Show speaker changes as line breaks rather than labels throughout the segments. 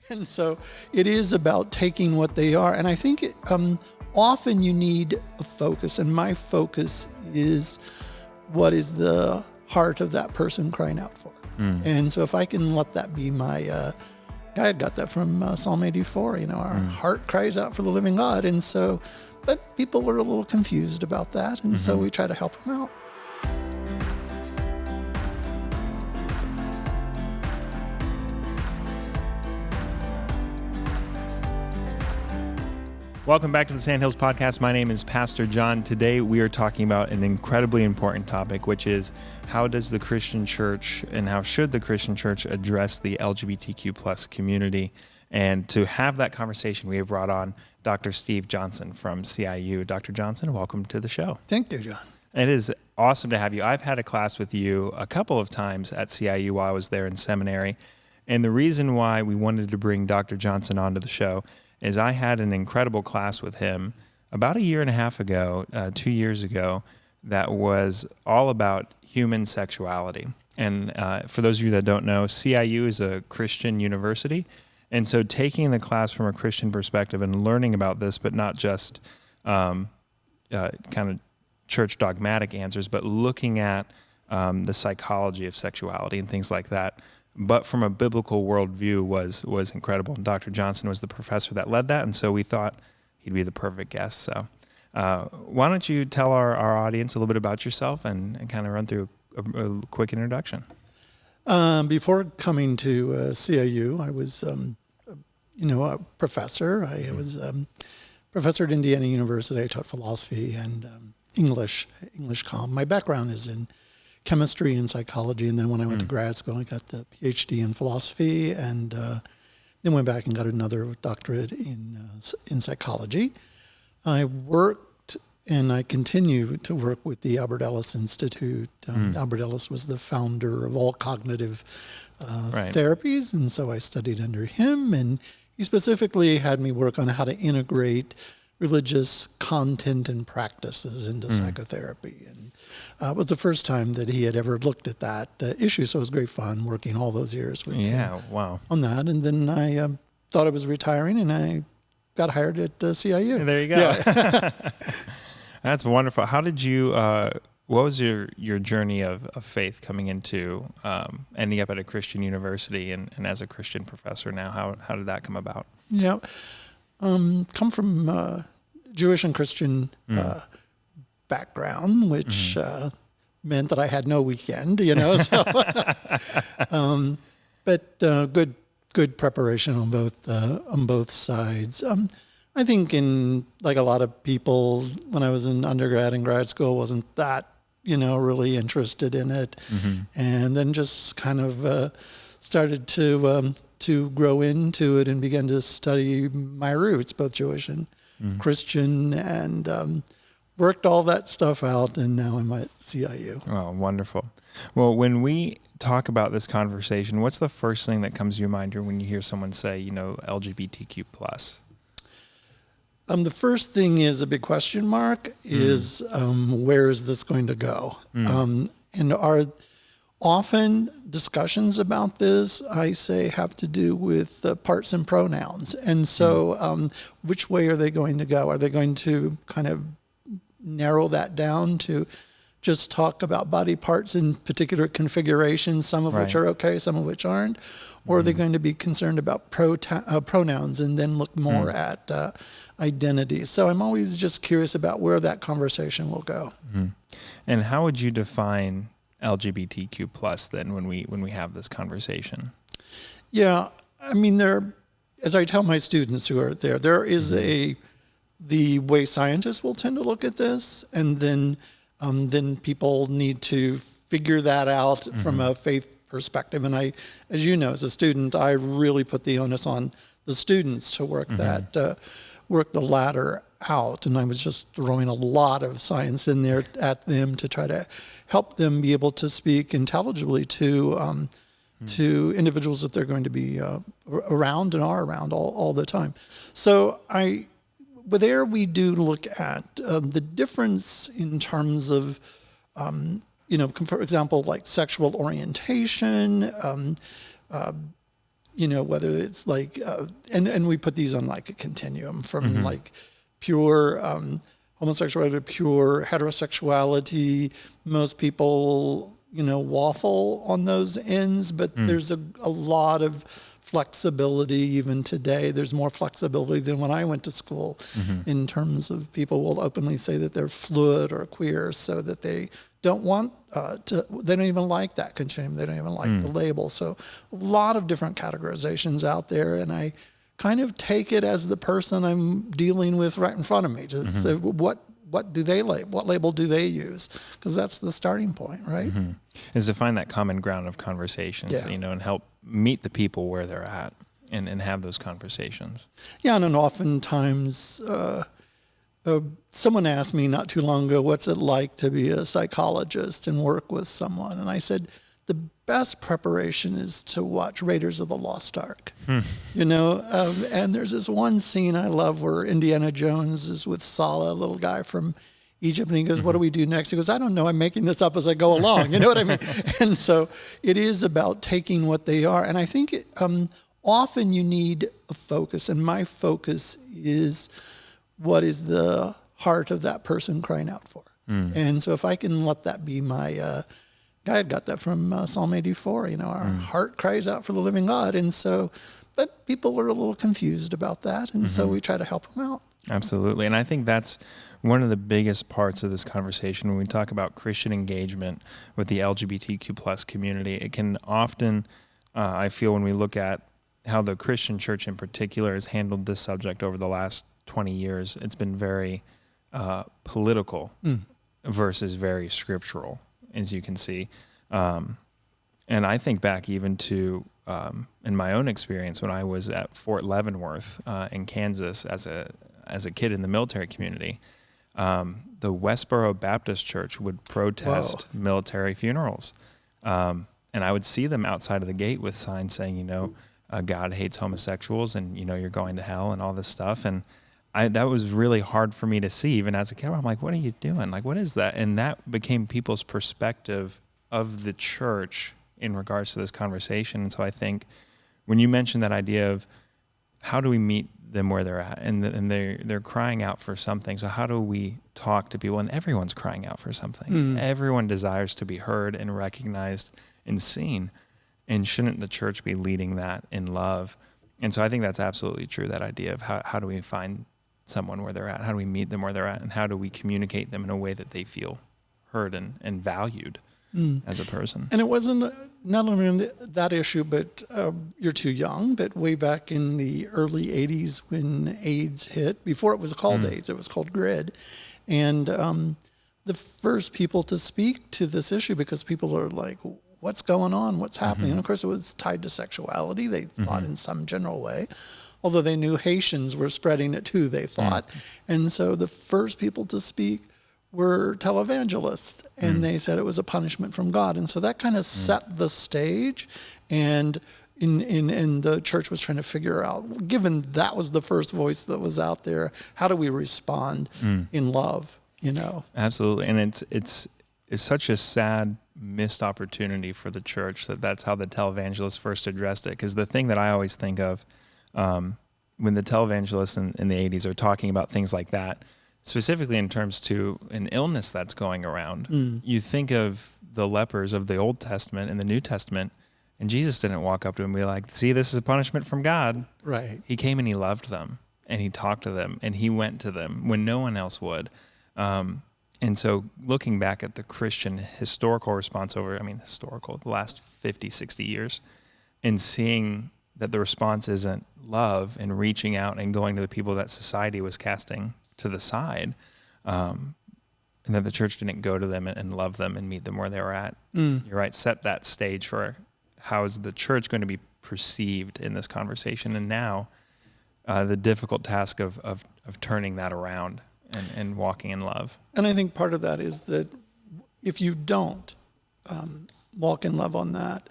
And so it is about taking what they are. And I think often you need a focus, and my focus is what is the heart of that person crying out for. And so if I can let that be my, I got that from Psalm 84, our heart cries out for the living God. And so, but people are a little confused about that. And so we try to help them out.
Welcome back to the Sandhills Podcast. My name is Pastor John. Today we are talking about an incredibly important topic, which is how does the Christian church and how should the Christian church address the LGBTQ plus community? And to have that conversation, we have brought on Dr. Steve Johnson from CIU. Dr. Johnson, welcome to the show.
Thank you, John.
It is awesome to have you. I've had a class with you a couple of times at CIU while I was there in seminary. And the reason why we wanted to bring Dr. Johnson onto the show is I had an incredible class with him about a year and a half ago, 2 years ago, that was all about human sexuality. And for those of you that don't know, CIU is a Christian university. And so taking the class from a Christian perspective and learning about this, but not just kind of church dogmatic answers, but looking at the psychology of sexuality and things like that, but from a biblical worldview was incredible. And Dr. Johnson was the professor that led that, and so we thought he'd be the perfect guest. So why don't you tell our audience a little bit about yourself and kind of run through a quick introduction?
Before coming to CIU, I was, a professor. I was professor at Indiana University. I taught philosophy and English comm. My background is in chemistry and psychology, and then when I went to grad school, I got the PhD in philosophy, and then went back and got another doctorate in psychology. I worked and I continue to work with the Albert Ellis Institute. Albert Ellis was the founder of all cognitive therapies, and so I studied under him, and he specifically had me work on how to integrate religious content and practices into psychotherapy. And it was the first time that he had ever looked at that issue, so it was great fun working all those years with him on that. And then I thought I was retiring, and I got hired at CIU.
There you go. Yeah. That's wonderful. How did you, what was your journey of faith coming into ending up at a Christian university and as a Christian professor now? How did that come about?
Yeah. Come from Jewish and Christian background, which meant that I had no weekend, So, but good preparation on both sides. I think in like a lot of people, when I was in undergrad and grad school, wasn't that really interested in it, and then just kind of started to grow into it and began to study my roots, both Jewish and Christian, and worked all that stuff out, and now I'm at CIU.
Oh, wonderful. Well, when we talk about this conversation, what's the first thing that comes to your mind when you hear someone say, LGBTQ plus?
The first thing is a big question mark, is where is this going to go? And are often discussions about this, I say, have to do with parts and pronouns. And so which way are they going to go? Are they going to kind of narrow that down to just talk about body parts in particular configurations, some of which are okay, some of which aren't? Or are they going to be concerned about pronouns and then look more at identity? So I'm always just curious about where that conversation will go.
And how would you define LGBTQ plus then when we have this conversation?
Yeah, I mean, as I tell my students who are there is the way scientists will tend to look at this, and then people need to figure that out from a faith perspective. And I, as you know, as a student, I really put the onus on the students to work work the ladder out. And I was just throwing a lot of science in there at them to try to help them be able to speak intelligibly to individuals that they're going to be around and are around all the time. So but there we do look at the difference in terms of, for example, like sexual orientation, whether it's like, and we put these on like a continuum from like pure homosexuality to pure heterosexuality. Most people, waffle on those ends, but there's a lot of flexibility even today. There's more flexibility than when I went to school in terms of people will openly say that they're fluid or queer so that they don't want they don't even like that continuum. They don't even like the label. So a lot of different categorizations out there, and I kind of take it as the person I'm dealing with right in front of me to say, what do they label? What label do they use? Because that's the starting point, right?
Is to find that common ground of conversations, and help meet the people where they're at and have those conversations.
Yeah, and oftentimes someone asked me not too long ago, what's it like to be a psychologist and work with someone? And I said, the best preparation is to watch Raiders of the Lost Ark. And there's this one scene I love where Indiana Jones is with Salah, a little guy from Egypt, and he goes, what do we do next? He goes, I don't know. I'm making this up as I go along. You know what I mean? And so it is about taking what they are. And I think often you need a focus, and my focus is what is the heart of that person crying out for. And so if I can let that be my... I had got that from Psalm 84, our heart cries out for the living God. And so, but people are a little confused about that. And so we try to help them out.
Absolutely. And I think that's one of the biggest parts of this conversation when we talk about Christian engagement with the LGBTQ plus community. It can often, I feel when we look at how the Christian church in particular has handled this subject over the last 20 years, it's been very political versus very scriptural, as you can see. And I think back even to, in my own experience, when I was at Fort Leavenworth in Kansas as a kid in the military community, the Westboro Baptist Church would protest military funerals. And I would see them outside of the gate with signs saying, God hates homosexuals and, you're going to hell and all this stuff. And that was really hard for me to see even as a kid. I'm like, what are you doing? Like, what is that? And that became people's perspective of the church in regards to this conversation. And so I think when you mentioned that idea of how do we meet them where they're at, and they're crying out for something. So how do we talk to people? And everyone's crying out for something. Everyone desires to be heard and recognized and seen. And shouldn't the church be leading that in love? And so I think that's absolutely true, that idea of how do we find someone where they're at? How do we meet them where they're at? And how do we communicate them in a way that they feel heard and valued as a person?
And it wasn't not only that issue, but you're too young, but way back in the early 80s when AIDS hit, before it was called AIDS, it was called GRID. And the first people to speak to this issue, because people are like, what's going on? What's happening? And of course, it was tied to sexuality. They thought in some general way, although they knew Haitians were spreading it too, they thought. And so the first people to speak were televangelists, and they said it was a punishment from God. And so that kind of set the stage, and in the church was trying to figure out, given that was the first voice that was out there, how do we respond in love,
Absolutely. And it's such a sad missed opportunity for the church that's how the televangelists first addressed it. Because the thing that I always think of when the televangelists in the 80s are talking about things like that, specifically in terms to an illness that's going around, you think of the lepers of the Old Testament and the New Testament, and Jesus didn't walk up to them and be like, see, this is a punishment from God.
Right.
He came and he loved them, and he talked to them, and he went to them when no one else would. And so looking back at the Christian historical response the last 50, 60 years, and seeing that the response isn't love and reaching out and going to the people that society was casting to the side, and that the church didn't go to them and love them and meet them where they were at. You're right, set that stage for how is the church going to be perceived in this conversation. And now the difficult task of turning that around and walking in love.
And I think part of that is that if you don't walk in love on that,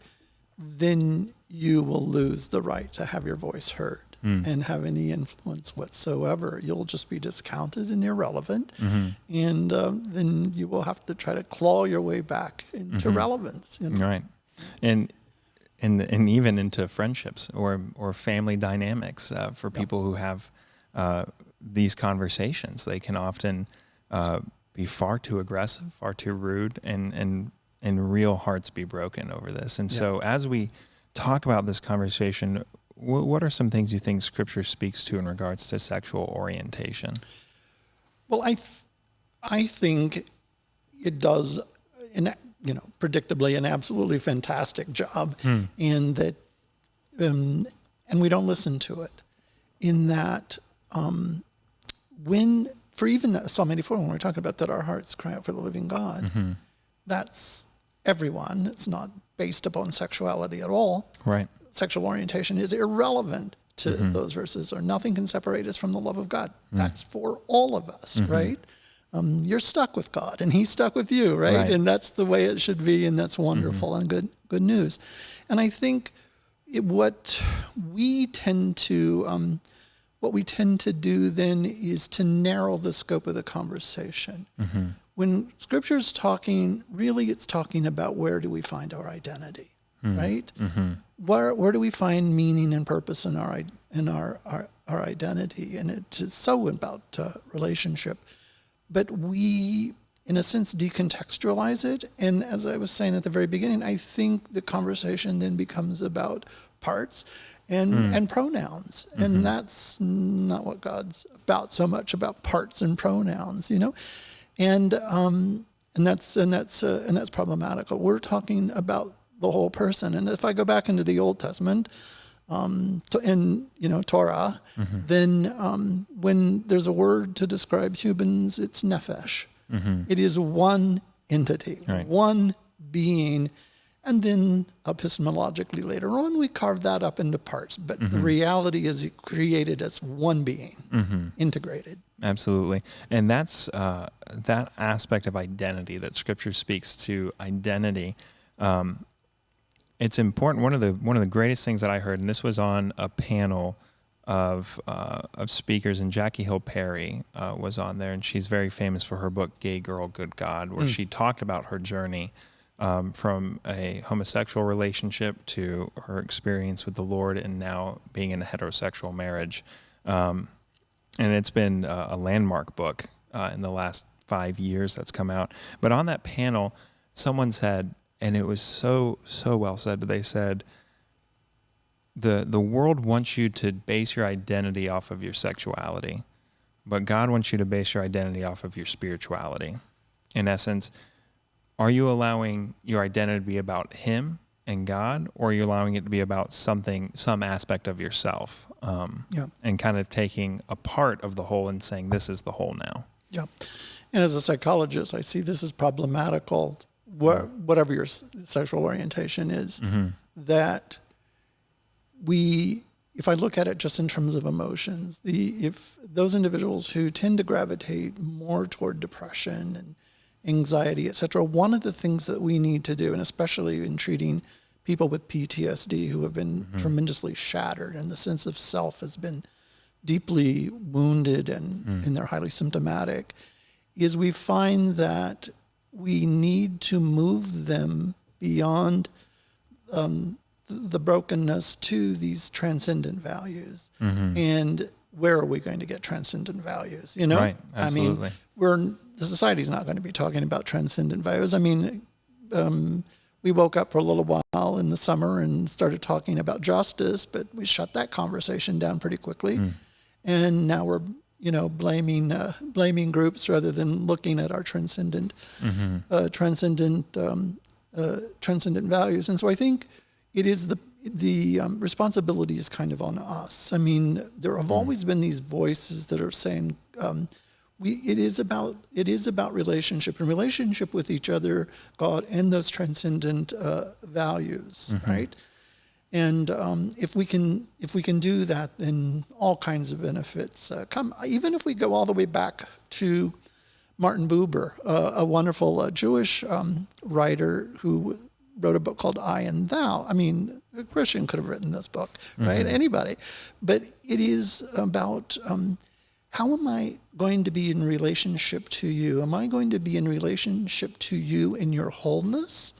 then you will lose the right to have your voice heard and have any influence whatsoever. You'll just be discounted and irrelevant. And then you will have to try to claw your way back into relevance.
Right. And and even into friendships or family dynamics for people who have these conversations. They can often be far too aggressive, far too rude, and real hearts be broken over this. And so as we talk about this conversation, what are some things you think Scripture speaks to in regards to sexual orientation?
Well, I think it does, predictably, an absolutely fantastic job, and that, and we don't listen to it. In that, for even that Psalm 84, when we're talking about that our hearts cry out for the living God, that's everyone. It's not based upon sexuality at all.
Right.
Sexual orientation is irrelevant to those verses, or nothing can separate us from the love of God. That's for all of us, right? You're stuck with God, and He's stuck with you, right? And that's the way it should be, and that's wonderful and good news. And I think what we tend to do then is to narrow the scope of the conversation. When Scripture's talking, really it's talking about where do we find our identity, right? Where do we find meaning and purpose in our identity? And it's so about relationship. But we, in a sense, decontextualize it. And as I was saying at the very beginning, I think the conversation then becomes about parts and pronouns. And that's not what God's about so much, about parts and pronouns, And that's problematical. We're talking about the whole person. And if I go back into the Old Testament, Torah, then when there's a word to describe humans, it's nephesh. It is one entity, one being. And then epistemologically later on, we carve that up into parts. But the reality is it created as one being, integrated.
Absolutely. And that's that aspect of identity that Scripture speaks to identity. It's important. One of the greatest things that I heard, and this was on a panel of speakers, and Jackie Hill Perry was on there, and she's very famous for her book Gay Girl, Good God, where she talked about her journey from a homosexual relationship to her experience with the Lord, and now being in a heterosexual marriage. And it's been a landmark book in the last 5 years that's come out. But on that panel, someone said, and it was so well said, but they said, the world wants you to base your identity off of your sexuality, but God wants you to base your identity off of your spirituality. In essence, are you allowing your identity to be about Him and God, or are you allowing it to be about some aspect of yourself? And kind of taking a part of the whole and saying, this is the whole now. Yeah.
And as a psychologist, I see this as problematical, whatever your sexual orientation is, that if I look at it just in terms of emotions, if those individuals who tend to gravitate more toward depression and anxiety, et cetera, one of the things that we need to do, and especially in treating people with PTSD who have been tremendously shattered, and the sense of self has been deeply wounded and they're highly symptomatic, is we find that we need to move them beyond the brokenness to these transcendent values. And where are we going to get transcendent values?
Right, absolutely.
I mean, the society's not going to be talking about transcendent values. I mean, we woke up for a little while in the summer and started talking about justice, but we shut that conversation down pretty quickly. And now we're, blaming groups rather than looking at our transcendent values. And so I think it is the responsibility is kind of on us. I mean, there have always been these voices that are saying, it is about relationship and relationship with each other, God, and those transcendent values, right? And if we can do that, then all kinds of benefits come. Even if we go all the way back to Martin Buber, a wonderful Jewish writer who wrote a book called I and Thou. I mean, a Christian could have written this book, right? Anybody. But it is about how am I going to be in relationship to you? Am I going to be in relationship to you in your wholeness?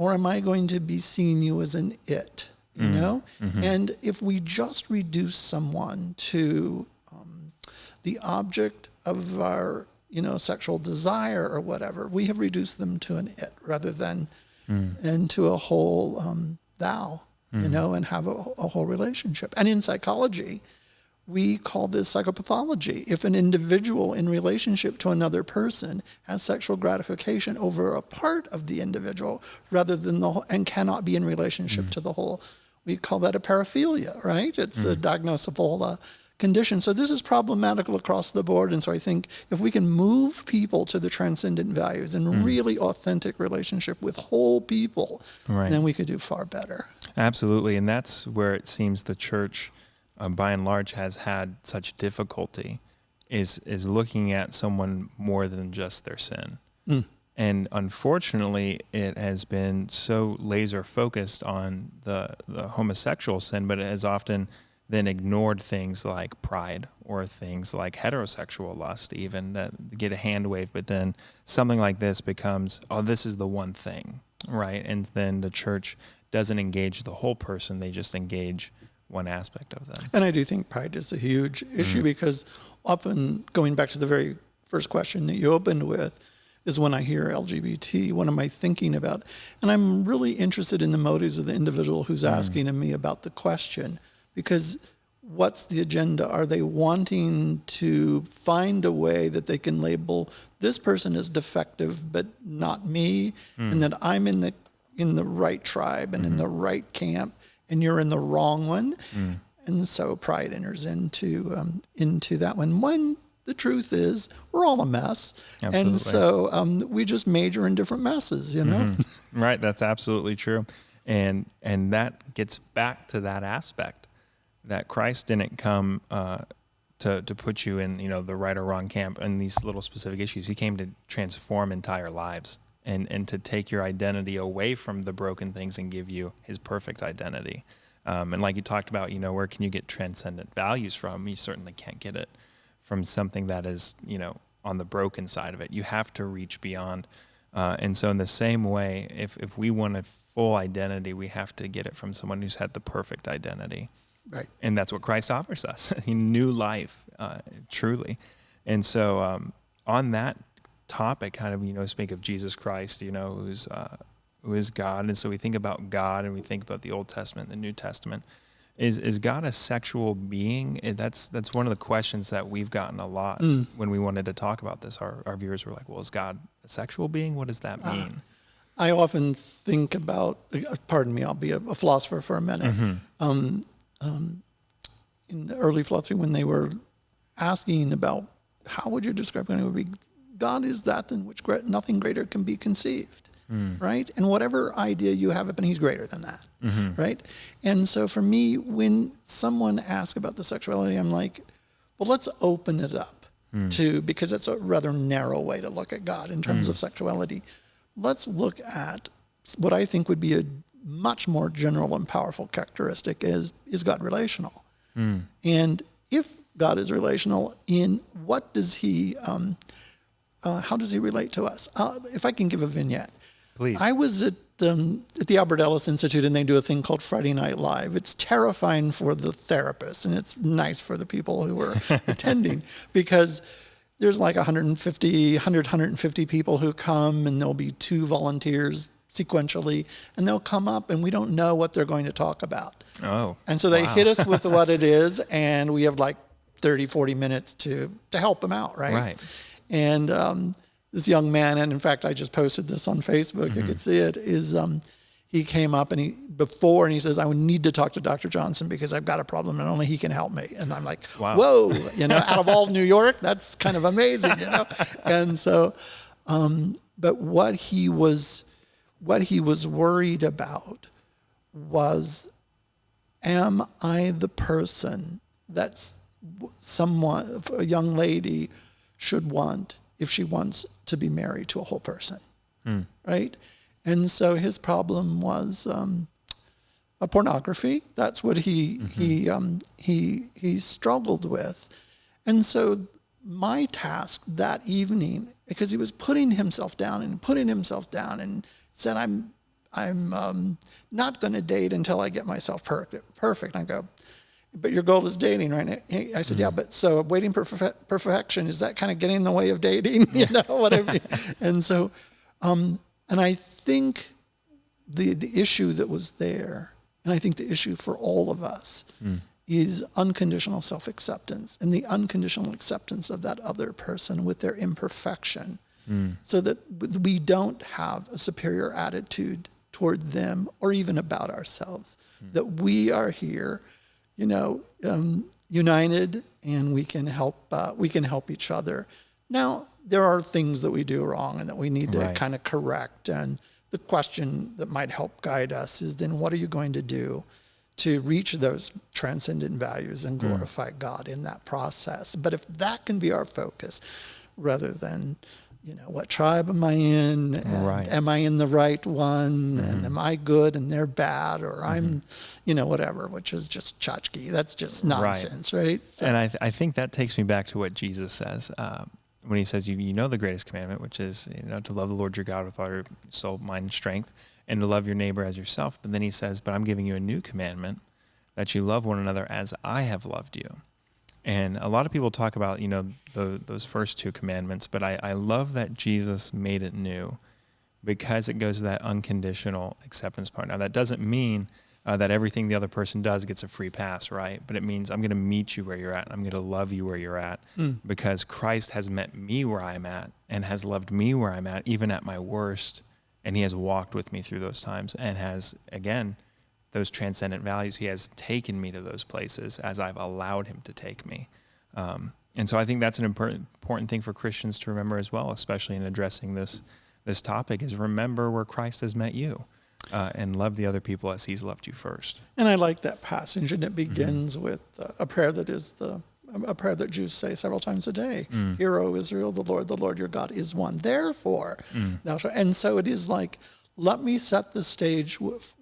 or am I going to be seeing you as an it? You know? And if we just reduce someone to the object of our, sexual desire or whatever, we have reduced them to an it rather than into a whole thou, and have a whole relationship. And in psychology, we call this psychopathology. If an individual in relationship to another person has sexual gratification over a part of the individual rather than the whole, and cannot be in relationship to the whole, we call that a paraphilia, right? It's a diagnosable condition. So this is problematical across the board. And so I think if we can move people to the transcendent values and really authentic relationship with whole people, then we could do far better.
Absolutely. And that's where it seems the church, by and large, has had such difficulty, is looking at someone more than just their sin. And unfortunately, it has been so laser focused on the homosexual sin, but it has often then ignored things like pride or things like heterosexual lust, even that get a hand wave. But then something like this becomes, oh, this is the one thing, right? And then the church doesn't engage the whole person; they just engage one aspect of them.
And I do think pride is a huge issue because often, going back to the very first question that you opened with, is when I hear LGBT, what am I thinking about? And I'm really interested in the motives of the individual who's asking me about the question, because what's the agenda? Are they wanting to find a way that they can label this person as defective but not me, and that I'm in the right tribe and in the right camp, and you're in the wrong one? And so pride enters into that one. When the truth is, we're all a mess.
Absolutely.
And so we just major in different messes,
Right, that's absolutely true. And that gets back to that aspect, that Christ didn't come to put you in, the right or wrong camp in these little specific issues. He came to transform entire lives and to take your identity away from the broken things and give you his perfect identity. And like you talked about, where can you get transcendent values from? You certainly can't get it from something that is, on the broken side of it. You have to reach beyond. And so in the same way, if we want a full identity, we have to get it from someone who's had the perfect identity.
Right.
And that's what Christ offers us, new life, truly. And so on that topic, kind of, speak of Jesus Christ, who is God. And so we think about God and we think about the Old Testament, the New Testament. Is God a sexual being? That's one of the questions that we've gotten a lot when we wanted to talk about this. Our viewers were like, well, is God a sexual being? What does that mean?
I often think about, pardon me, I'll be a philosopher for a minute. In the early philosophy, when they were asking about how would you describe God, it would be, God is that in which nothing greater can be conceived. Right? And whatever idea you have, and he's greater than that, right? And so for me, when someone asks about the sexuality, I'm like, well, let's open it up because that's a rather narrow way to look at God in terms of sexuality. Let's look at what I think would be a much more general and powerful characteristic is God relational? And if God is relational, in what does he, how does he relate to us? If I can give a vignette.
Please.
I was at the Albert Ellis Institute, and they do a thing called Friday Night Live. It's terrifying for the therapists, and it's nice for the people who are attending, because there's like 150 people who come, and there'll be 2 volunteers sequentially, and they'll come up, and we don't know what they're going to talk about.
Oh,
and so they hit us with what it is, and we have like 30, 40 minutes to help them out, right?
Right.
And this young man, and in fact, I just posted this on Facebook, you could see it, is he came up and he says, I would need to talk to Dr. Johnson because I've got a problem and only he can help me. And I'm like,
wow.
Whoa, out of all New York, that's kind of amazing, And so, but what he was worried about was, am I the person that someone, a young lady, should want if she wants to be married to a whole person, right? And so his problem was a pornography. That's what he struggled with. And so my task that evening, because he was putting himself down and said, I'm not going to date until I get myself perfect. And I go, but your goal is dating, right? I said, yeah, but so waiting for perfection, is that kind of getting in the way of dating? You know, whatever. And so, and I think the issue that was there, and I think the issue for all of us is unconditional self-acceptance and the unconditional acceptance of that other person with their imperfection, so that we don't have a superior attitude toward them or even about ourselves, that we are here, you know, united, and we can help each other. Now, there are things that we do wrong and that we need to kind of correct. And the question that might help guide us is then, what are you going to do to reach those transcendent values and glorify God in that process? But if that can be our focus, rather than, you know, what tribe am I in? And am I in the right one? And am I good and they're bad? Or I'm, you know, whatever, which is just tchotchke. That's just nonsense, right? So,
and I think that takes me back to what Jesus says when he says, you know the greatest commandment, which is, you know, to love the Lord your God with all your soul, mind, and strength, and to love your neighbor as yourself. But then he says, but I'm giving you a new commandment, that you love one another as I have loved you. And a lot of people talk about, you know, those first two commandments, but I love that Jesus made it new, because it goes to that unconditional acceptance part. Now, that doesn't mean that everything the other person does gets a free pass, right? But it means I'm going to meet you where you're at. I'm going to love you where you're at, because Christ has met me where I'm at and has loved me where I'm at, even at my worst. And he has walked with me through those times and has, again, those transcendent values. He has taken me to those places as I've allowed him to take me. And so I think that's an important thing for Christians to remember as well, especially in addressing this topic, is remember where Christ has met you, and love the other people as he's loved you first.
and I like that passage, and it begins with a prayer that is a prayer that Jews say several times a day. Hear, O Israel, the Lord your God is one. Therefore, thou shalt. And so it is like, let me set the stage with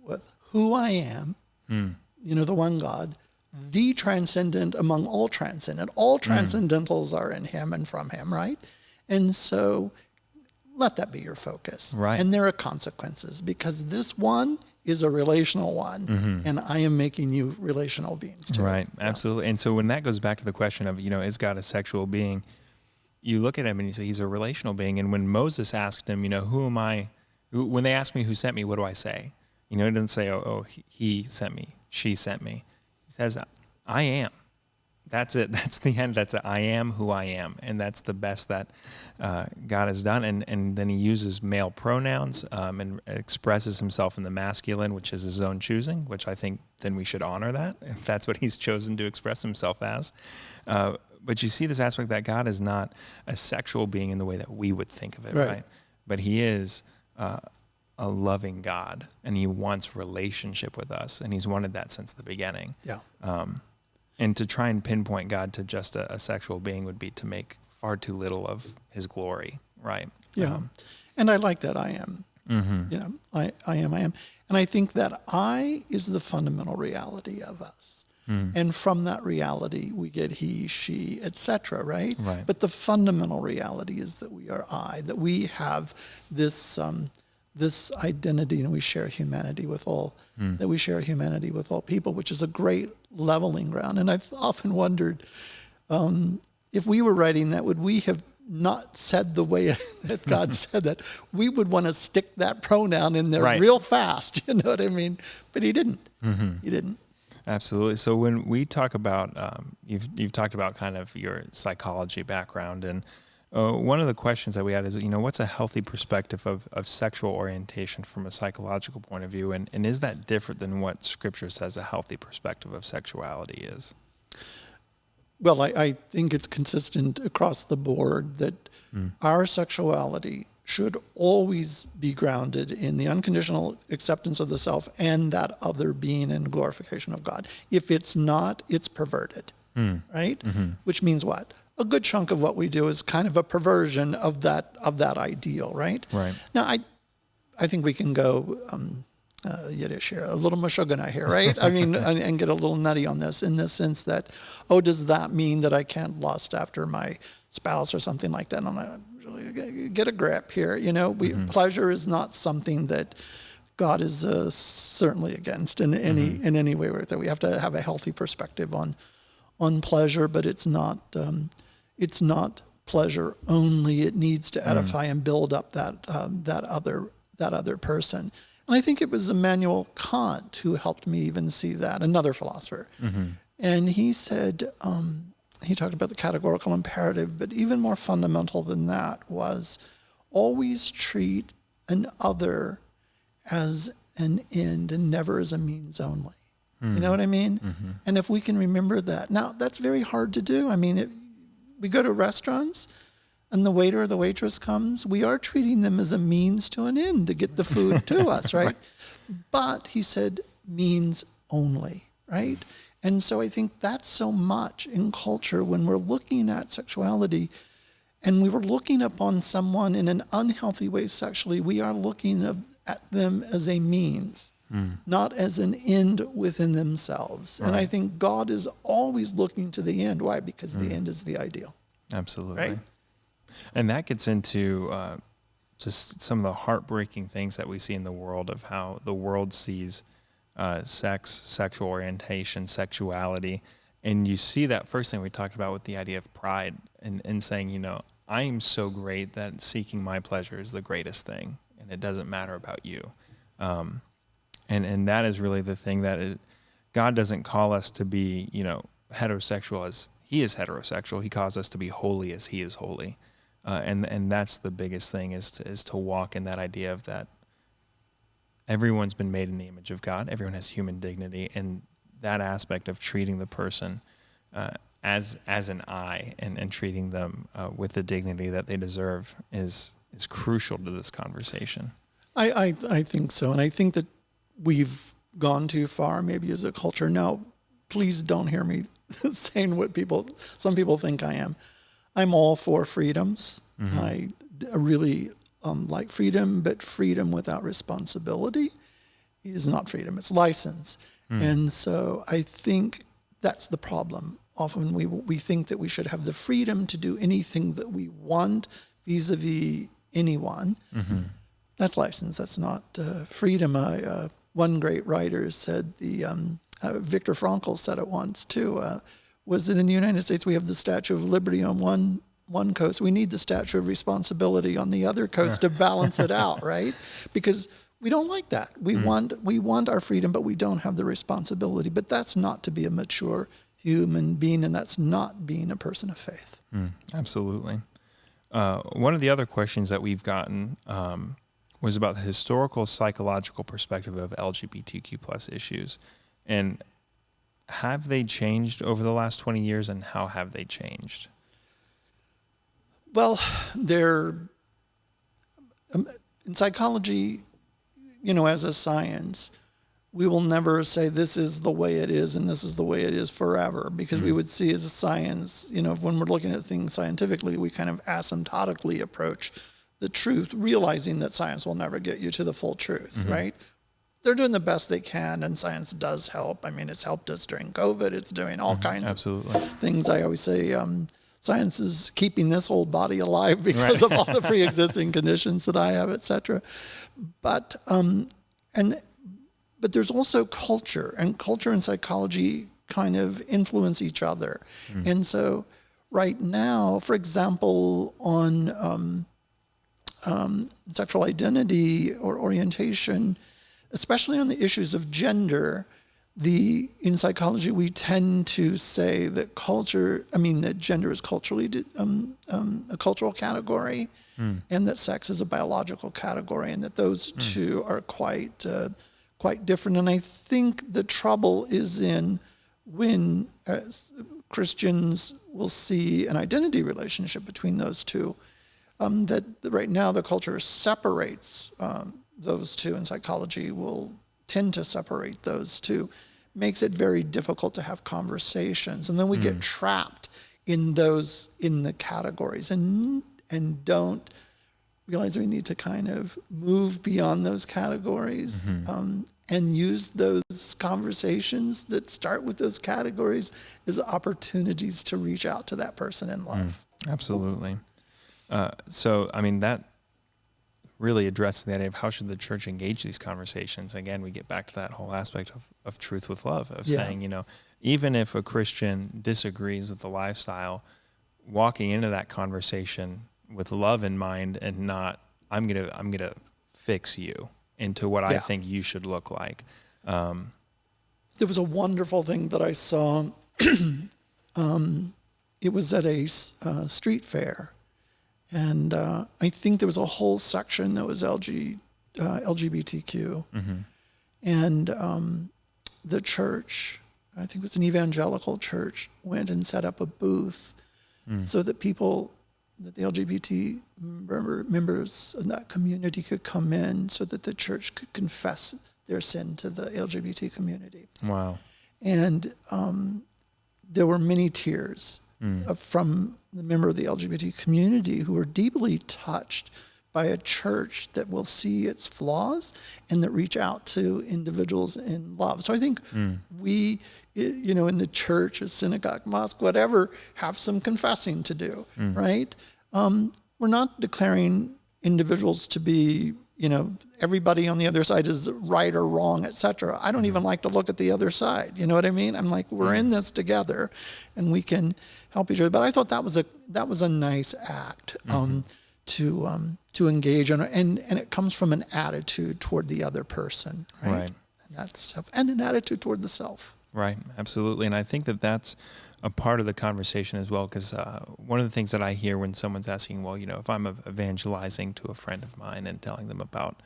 who I am, you know, the one God, the transcendent among all transcendent. All transcendentals are in him and from him, right? And so let that be your focus.
Right.
And there are consequences, because this one is a relational one, and I am making you relational beings too.
Right, absolutely. And so when that goes back to the question of, you know, is God a sexual being? You look at him and you say he's a relational being. And when Moses asked him, you know, who am I? When they ask me who sent me, what do I say? You know, it doesn't say, oh, he sent me, she sent me. He says, I am. That's it. That's the end. That's it. I am who I am. And that's the best that God has done. And then he uses male pronouns and expresses himself in the masculine, which is his own choosing, which I think then we should honor that, if that's what he's chosen to express himself as. But you see this aspect that God is not a sexual being in the way that we would think of it, right? But he is a loving God, and he wants relationship with us, and he's wanted that since the beginning. Yeah. And to try and pinpoint God to just a sexual being would be to make far too little of his glory, right?
Yeah. And I like that I am. You know, I am. And I think that I is the fundamental reality of us. And from that reality, we get he, she, etc., right? But the fundamental reality is that we are I, that we have this this identity, and we share humanity with all, that we share humanity with all people, which is a great leveling ground. And I've often wondered, if we were writing that, would we have not said the way that God said that? We would want to stick that pronoun in there real fast, you know what I mean? But he didn't. He didn't.
Absolutely. So when we talk about, you've talked about kind of your psychology background, and one of the questions that we had is, you know, what's a healthy perspective of sexual orientation from a psychological point of view? And is that different than what Scripture says a healthy perspective of sexuality is?
Well, I think it's consistent across the board that our sexuality should always be grounded in the unconditional acceptance of the self and that other being and glorification of God. If it's not, it's perverted, right? Which means what? A good chunk of what we do is kind of a perversion of that ideal, right? Now, I think we can go Yiddish here, a little mashugana here, right? I mean, and get a little nutty on this, in the sense that, oh, does that mean that I can't lust after my spouse or something like that? And I'm like, get a grip here, you know. Pleasure is not something that God is certainly against in any way that we have to have a healthy perspective on pleasure, but it's not pleasure only. It needs to edify and build up that other person. And I think it was Immanuel Kant who helped me even see that, another philosopher. And he said, he talked about the categorical imperative, but even more fundamental than that was always treat an other as an end and never as a means only. You know what I mean? And if we can remember that. Now, that's very hard to do. I mean, we go to restaurants and the waiter or the waitress comes, we are treating them as a means to an end to get the food to us, right? But he said means only, right? And so I think that's so much in culture when we're looking at sexuality and we were looking upon someone in an unhealthy way sexually, we are looking at them as a means, not as an end within themselves. Right. And I think God is always looking to the end. Why? Because the end is the ideal.
Absolutely.
Right?
And that gets into just some of the heartbreaking things that we see in the world of how the world sees sex, sexual orientation, sexuality. And you see that first thing we talked about with the idea of pride and saying, you know, I am so great that seeking my pleasure is the greatest thing and it doesn't matter about you. And that is really the thing that God doesn't call us to be, you know, heterosexual as he is heterosexual. He calls us to be holy as he is holy. And that's the biggest thing is to walk in that idea of that everyone's been made in the image of God. Everyone has human dignity, and that aspect of treating the person as an I and treating them with the dignity that they deserve is crucial to this conversation.
I think so. And I think that we've gone too far maybe as a culture. Now, please don't hear me saying what some people think I am. I'm all for freedoms. I really like freedom, but freedom without responsibility is not freedom, it's license. And so I think that's the problem. Often we think that we should have the freedom to do anything that we want vis-a-vis anyone. That's license, that's not freedom. One great writer said, Viktor Frankl said it once too, was that in the United States we have the Statue of Liberty on one coast. We need the Statue of Responsibility on the other coast to balance it out, right? Because we don't like that. We want our freedom, but we don't have the responsibility. But that's not to be a mature human being, and that's not being a person of faith.
Absolutely. One of the other questions that we've gotten was about the historical psychological perspective of LGBTQ plus issues. And have they changed over the last 20 years, and how have they changed?
Well, in psychology, you know, as a science, we will never say this is the way it is and this is the way it is forever, because we would see as a science, you know, when we're looking at things scientifically, we kind of asymptotically approach the truth, realizing that science will never get you to the full truth, right? They're doing the best they can, and science does help. I mean, it's helped us during COVID. It's doing all kinds of things. I always say science is keeping this old body alive because of all the pre-existing conditions that I have, et cetera. But there's also culture, and culture and psychology kind of influence each other. And so right now, for example, on sexual identity or orientation, especially on the issues of gender, in psychology, we tend to say that that gender is culturally a cultural category, and that sex is a biological category, and that those two are quite different. And I think the trouble is in when Christians will see an identity relationship between those two, that right now the culture separates those two, and psychology will tend to separate those two, makes it very difficult to have conversations. And then we get trapped in the categories and don't realize we need to kind of move beyond those categories and use those conversations that start with those categories as opportunities to reach out to that person in love.
Absolutely. So, I mean, that really addressing the idea of how should the church engage these conversations. Again, we get back to that whole aspect of truth with love, of saying, even if a Christian disagrees with the lifestyle, walking into that conversation with love in mind and not, I'm gonna fix you into what I think you should look like.
There was a wonderful thing that I saw. It was at a street fair, and I think there was a whole section that was LGBTQ, and the church, I think it was an evangelical church, went and set up a booth so that people, that the LGBT members in that community could come in so that the church could confess their sin to the LGBT community.
Wow.
And there were many tears from the member of the LGBT community who were deeply touched by a church that will see its flaws and that reach out to individuals in love. So I think we, in the church, a synagogue, mosque, whatever, have some confessing to do, right? We're not declaring individuals to be, everybody on the other side is right or wrong, et cetera. I don't even like to look at the other side. You know what I mean? I'm like, we're in this together and we can help each other. But I thought that was a nice act to engage in, and it comes from an attitude toward the other person, right? And an attitude toward the self.
Right, absolutely. And I think that's a part of the conversation as well, because one of the things that I hear when someone's asking, well, if I'm evangelizing to a friend of mine and telling them about,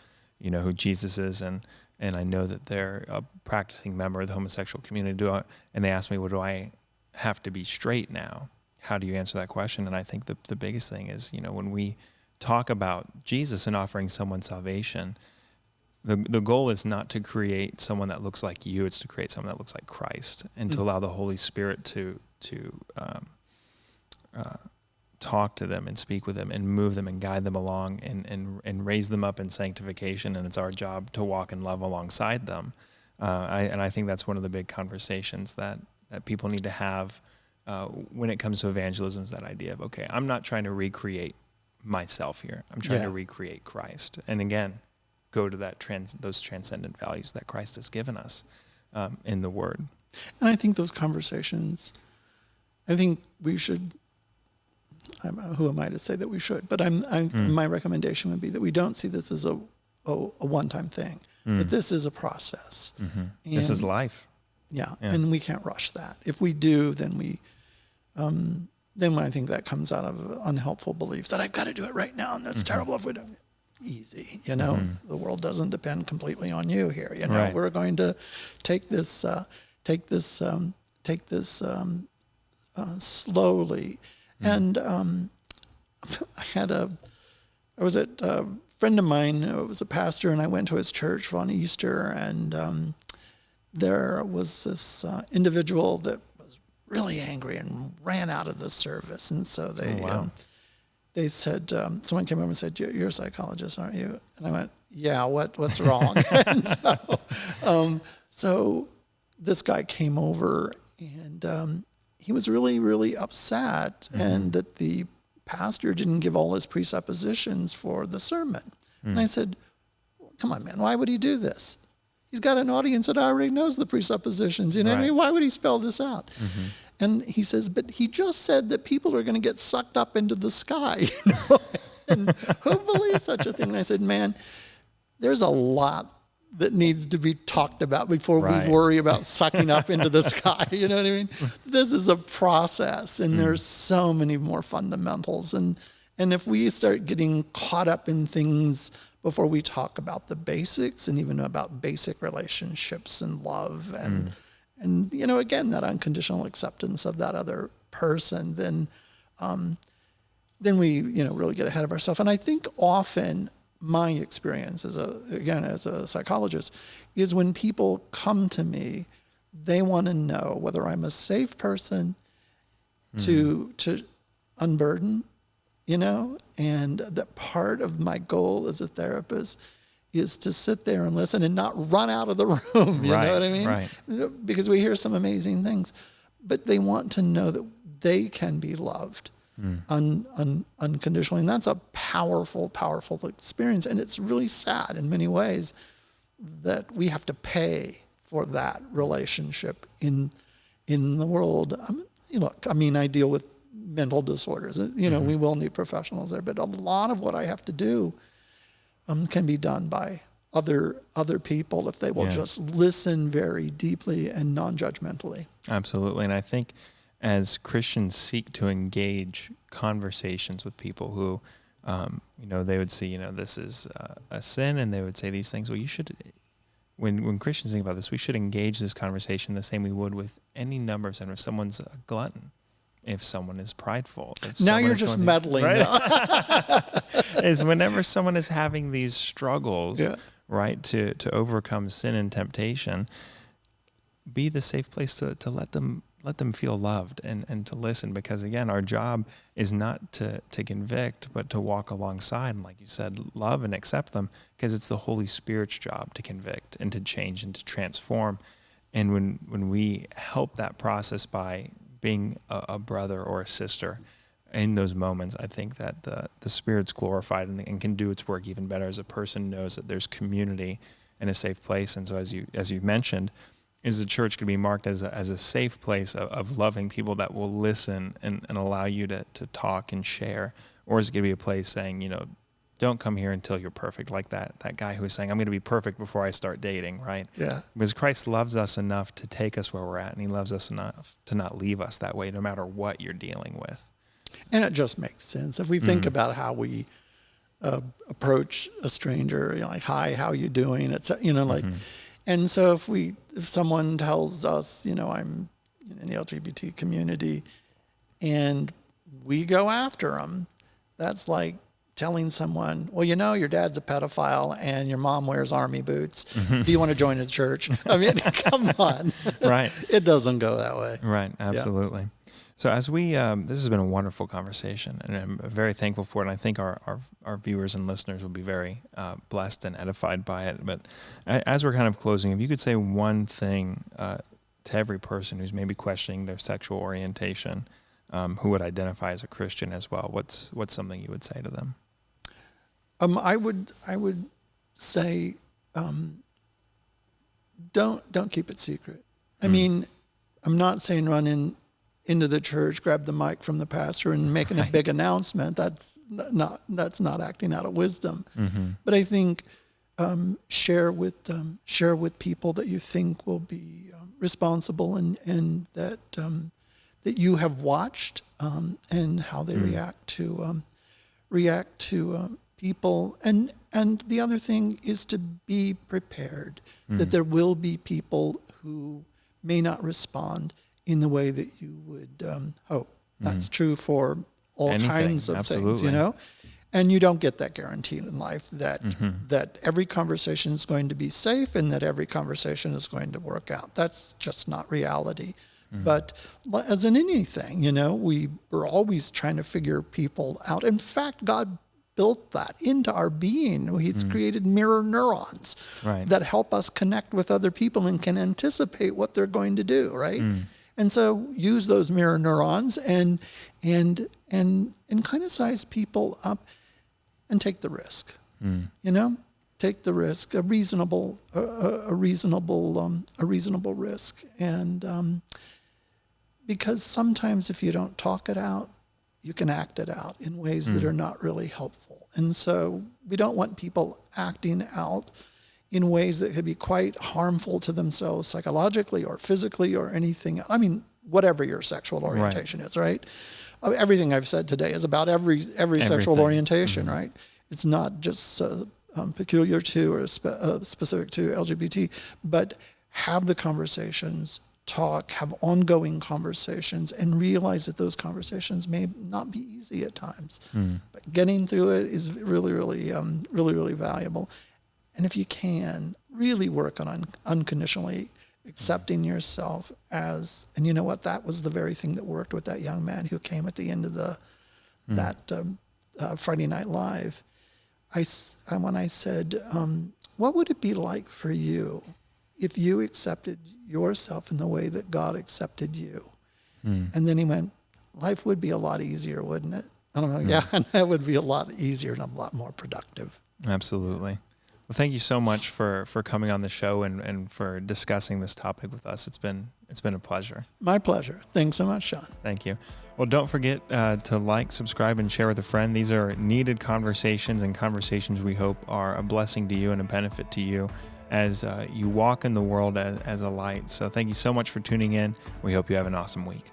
who Jesus is, and I know that they're a practicing member of the homosexual community, and they ask me, well, do I have to be straight now? How do you answer that question? And I think the biggest thing is, when we talk about Jesus and offering someone salvation, the goal is not to create someone that looks like you, it's to create someone that looks like Christ, and to allow the Holy Spirit to talk to them and speak with them and move them and guide them along and raise them up in sanctification. And it's our job to walk in love alongside them. I think that's one of the big conversations that people need to have when it comes to evangelism, is that idea of, okay, I'm not trying to recreate myself here. I'm trying to recreate Christ. And again, go to those transcendent values that Christ has given us in the Word.
And I think those conversations, we should, who am I to say that we should, but my recommendation would be that we don't see this as a one-time thing, but this is a process.
This is life.
Yeah, and we can't rush that. If we do, then I think that comes out of unhelpful beliefs that I've got to do it right now, and that's terrible if we don't. Easy, the world doesn't depend completely on you here.
Right.
We're going to take this slowly. And I was at a friend of mine who was a pastor, and I went to his church on Easter, and there was this individual that was really angry and ran out of the service, and so they said, someone came over and said, "You're a psychologist, aren't you?" And I went, "Yeah, what's wrong?" And so this guy came over, and he was really, really upset, and that the pastor didn't give all his presuppositions for the sermon. And I said, "Come on, man, why would he do this? He's got an audience that already knows the presuppositions. What I mean? Why would he spell this out?" And he says, "But he just said that people are going to get sucked up into the sky." And who believes such a thing? And I said, "Man, there's a lot that needs to be talked about before we worry about sucking up into the sky." You know what I mean? This is a process, and there's so many more fundamentals. And if we start getting caught up in things before we talk about the basics and even about basic relationships and love and again, that unconditional acceptance of that other person, then we, really get ahead of ourselves. And I think often my experience as a psychologist is when people come to me, they want to know whether I'm a safe person to unburden, and that part of my goal as a therapist is to sit there and listen and not run out of the room. You know what I mean?
Right.
Because we hear some amazing things, but they want to know that they can be loved unconditionally. And that's a powerful, powerful experience. And it's really sad in many ways that we have to pay for that relationship in the world. Look, I mean, I deal with mental disorders. We will need professionals there, but a lot of what I have to do can be done by other people if they will just listen very deeply and non-judgmentally.
Absolutely. And I think as Christians seek to engage conversations with people who, they would see, this is a sin, and they would say these things. Well, you should, when Christians think about this, we should engage this conversation the same we would with any number of sin. If someone's a glutton, if someone is prideful.
Now you're just meddling.
Right? Is whenever someone is having these struggles, right, to overcome sin and temptation, be the safe place to let them feel loved and to listen, because again, our job is not to convict, but to walk alongside and, like you said, love and accept them, because it's the Holy Spirit's job to convict and to change and to transform. And when we help that process by being a brother or a sister in those moments, I think that the Spirit's glorified and can do its work even better as a person knows that there's community and a safe place. And so as you mentioned, is the church going to be marked as a safe place of loving people that will listen and allow you to talk and share? Or is it going to be a place saying, don't come here until you're perfect, like that guy who was saying, I'm going to be perfect before I start dating, right?
Yeah.
Because Christ loves us enough to take us where we're at, and he loves us enough to not leave us that way, no matter what you're dealing with.
And it just makes sense. If we think about how we approach a stranger, like, hi, how you doing? It's, and so if someone tells us, I'm in the LGBT community, and we go after them, that's like telling someone, well, your dad's a pedophile and your mom wears army boots. Do you want to join a church? I mean, come on.
Right.
It doesn't go that way.
Right. Absolutely. Yeah. So as we, this has been a wonderful conversation, and I'm very thankful for it. And I think our viewers and listeners will be very blessed and edified by it. But as we're kind of closing, if you could say one thing to every person who's maybe questioning their sexual orientation, who would identify as a Christian as well, what's something you would say to them?
I would say, don't keep it secret. I mean, I'm not saying run into the church, grab the mic from the pastor and making a big announcement. That's not acting out of wisdom. But I think share with people that you think will be responsible and that you have watched and how they react to people. And the other thing is to be prepared that there will be people who may not respond in the way that you would hope. That's true for all kinds of things, and you don't get that guarantee in life that every conversation is going to be safe and that every conversation is going to work out. That's just not reality. But as in anything, we're always trying to figure people out. In fact, God built that into our being. He's created mirror neurons that help us connect with other people and can anticipate what they're going to do, right? And so use those mirror neurons and kind of size people up and take the risk. Take the risk, a reasonable risk. And because sometimes if you don't talk it out, you can act it out in ways that are not really helpful. And so we don't want people acting out in ways that could be quite harmful to themselves psychologically or physically or anything. I mean, whatever your sexual orientation is, right? Everything I've said today is about every sexual orientation, right? It's not just peculiar to or specific to LGBT, but have the conversations, have ongoing conversations, and realize that those conversations may not be easy at times, but getting through it is really, really valuable. And if you can, really work on unconditionally accepting yourself as, and you know what, that was the very thing that worked with that young man who came at the end of that Friday Night Live. When I said, what would it be like for you if you accepted yourself in the way that God accepted you? And then he went, life would be a lot easier, wouldn't it? I don't know. Yeah, and that would be a lot easier and a lot more productive.
Absolutely. Well, thank you so much for coming on the show and for discussing this topic with us. It's been a pleasure.
My pleasure. Thanks so much, Sean.
Thank you. Well, don't forget to like, subscribe, and share with a friend. These are needed conversations and conversations we hope are a blessing to you and a benefit to you as you walk in the world as a light. So thank you so much for tuning in. We hope you have an awesome week.